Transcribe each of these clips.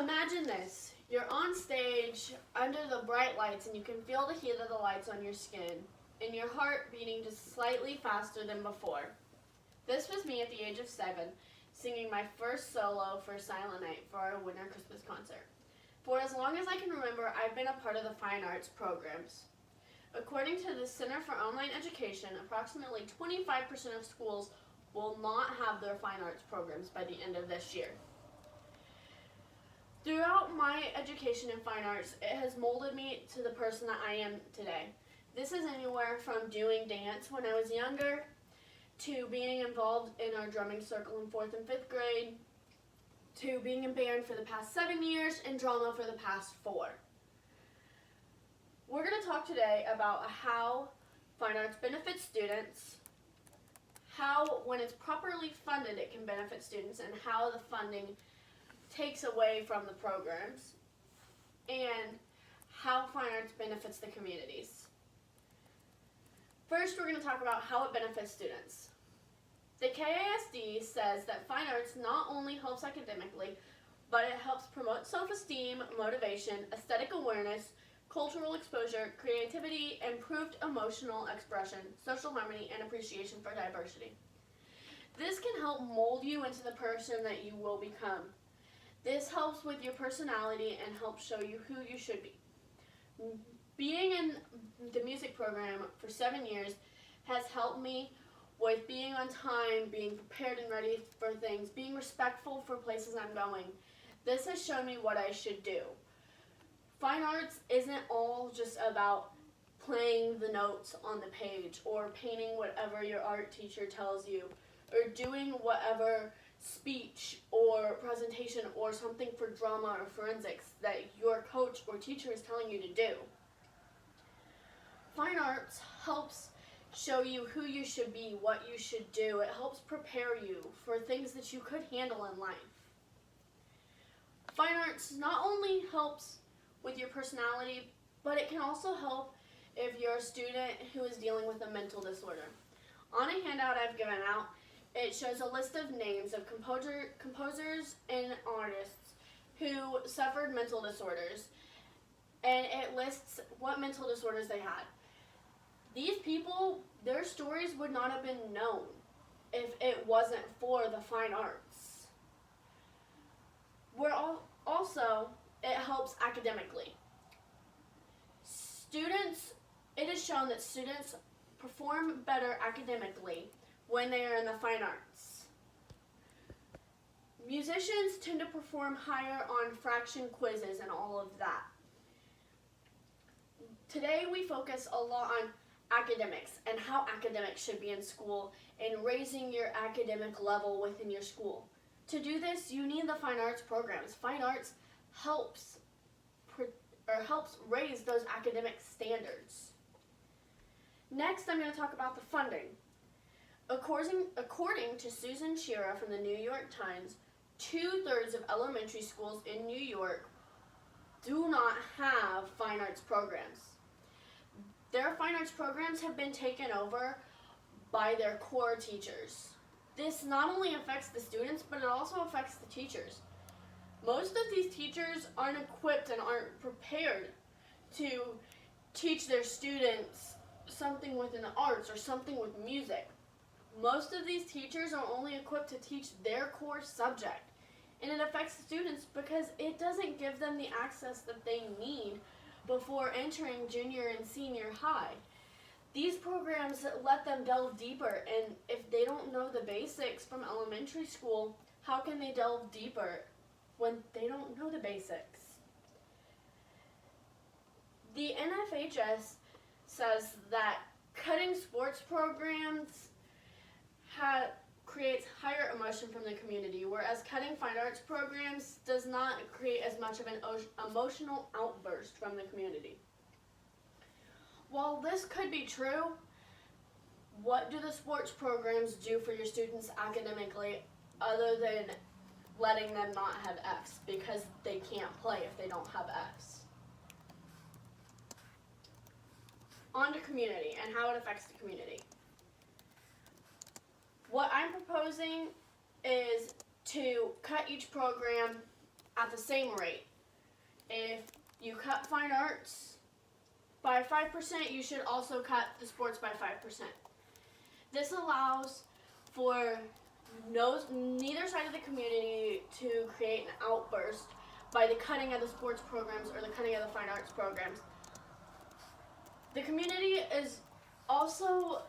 Imagine this. You're on stage under the bright lights and you can feel the heat of the lights on your skin and your heart beating just slightly faster than before. This was me at the age of 7, singing my first solo for Silent Night for our winter Christmas concert. For as long as I can remember, I've been a part of the fine arts programs. According to the Center for Online Education, approximately 25% of schools will not have their fine arts programs by the end of this year. Throughout my education in fine arts, it has molded me to the person that I am today. This is anywhere from doing dance when I was younger, to being involved in our drumming circle in 4th and 5th grade, to being in band for the past 7 years and drama for the past 4. We're going to talk today about how fine arts benefits students, how when it's properly funded it can benefit students, and how the funding takes away from the programs, and how fine arts benefits the communities. First, we're going to talk about how it benefits students. The KASD says that fine arts not only helps academically, but it helps promote self-esteem, motivation, aesthetic awareness, cultural exposure, creativity, improved emotional expression, social harmony, and appreciation for diversity. This can help mold you into the person that you will become. This helps with your personality and helps show you who you should be. Being in the music program for 7 years has helped me with being on time, being prepared and ready for things, being respectful for places I'm going. This has shown me what I should do. Fine arts isn't all just about playing the notes on the page or painting whatever your art teacher tells you or doing whatever speech or presentation or something for drama or forensics that your coach or teacher is telling you to do. Fine arts helps show you who you should be, what you should do. It helps prepare you for things that you could handle in life. Fine arts not only helps with your personality, but it can also help if you're a student who is dealing with a mental disorder. On a handout I've given out, it shows a list of names of composers and artists who suffered mental disorders, and it lists what mental disorders they had. These people, their stories would not have been known if it wasn't for the fine arts. Also, it helps academically. It is shown that students perform better academically when they are in the fine arts. Musicians tend to perform higher on fraction quizzes and all of that. Today we focus a lot on academics and how academics should be in school and raising your academic level within your school. To do this, you need the fine arts programs. Fine arts helps raise those academic standards. Next, I'm going to talk about the funding. According to Susan Shearer from the New York Times, 2/3 of elementary schools in New York do not have fine arts programs. Their fine arts programs have been taken over by their core teachers. This not only affects the students, but it also affects the teachers. Most of these teachers aren't equipped and aren't prepared to teach their students something within the arts or something with music. Most of these teachers are only equipped to teach their core subject, and it affects the students because it doesn't give them the access that they need before entering junior and senior high. These programs let them delve deeper, and if they don't know the basics from elementary school, how can they delve deeper when they don't know the basics? The NFHS says that cutting sports programs creates higher emotion from the community, whereas cutting fine arts programs does not create as much of an emotional outburst from the community. While this could be true, what do the sports programs do for your students academically other than letting them not have Fs because they can't play if they don't have Fs? On to community and how it affects the community. What I'm proposing is to cut each program at the same rate. If you cut fine arts by 5%, you should also cut the sports by 5%. This allows for neither side of the community to create an outburst by the cutting of the sports programs or the cutting of the fine arts programs. The community is also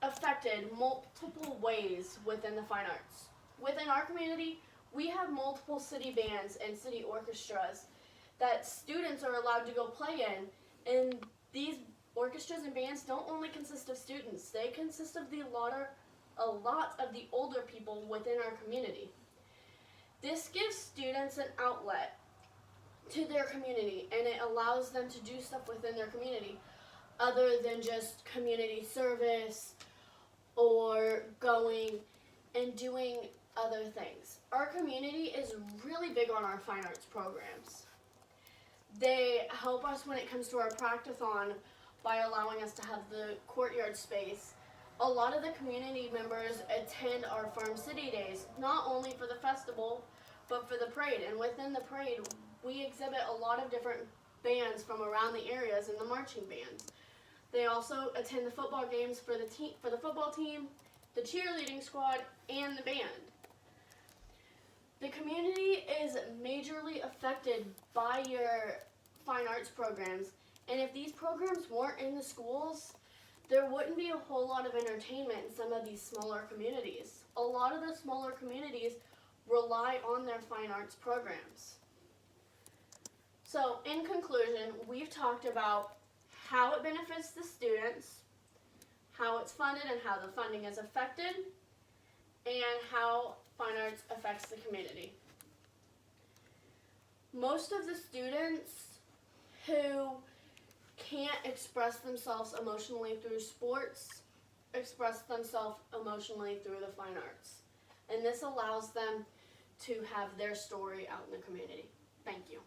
affected multiple ways within the fine arts. Within our community, we have multiple city bands and city orchestras that students are allowed to go play in, and these orchestras and bands don't only consist of students, they consist of a lot of the older people within our community. This gives students an outlet to their community, and it allows them to do stuff within their community other than just community service or going and doing other things. Our community is really big on our fine arts programs. They help us when it comes to our practathon by allowing us to have the courtyard space. A lot of the community members attend our Farm City Days, not only for the festival, but for the parade. And within the parade, we exhibit a lot of different bands from around the areas and the marching bands. They also attend the football games for the football team, the cheerleading squad, and the band. The community is majorly affected by your fine arts programs, and if these programs weren't in the schools, there wouldn't be a whole lot of entertainment in some of these smaller communities. A lot of the smaller communities rely on their fine arts programs. So, in conclusion, we've talked about how it benefits the students, how it's funded and how the funding is affected, and how fine arts affects the community. Most of the students who can't express themselves emotionally through sports express themselves emotionally through the fine arts. And this allows them to have their story out in the community. Thank you.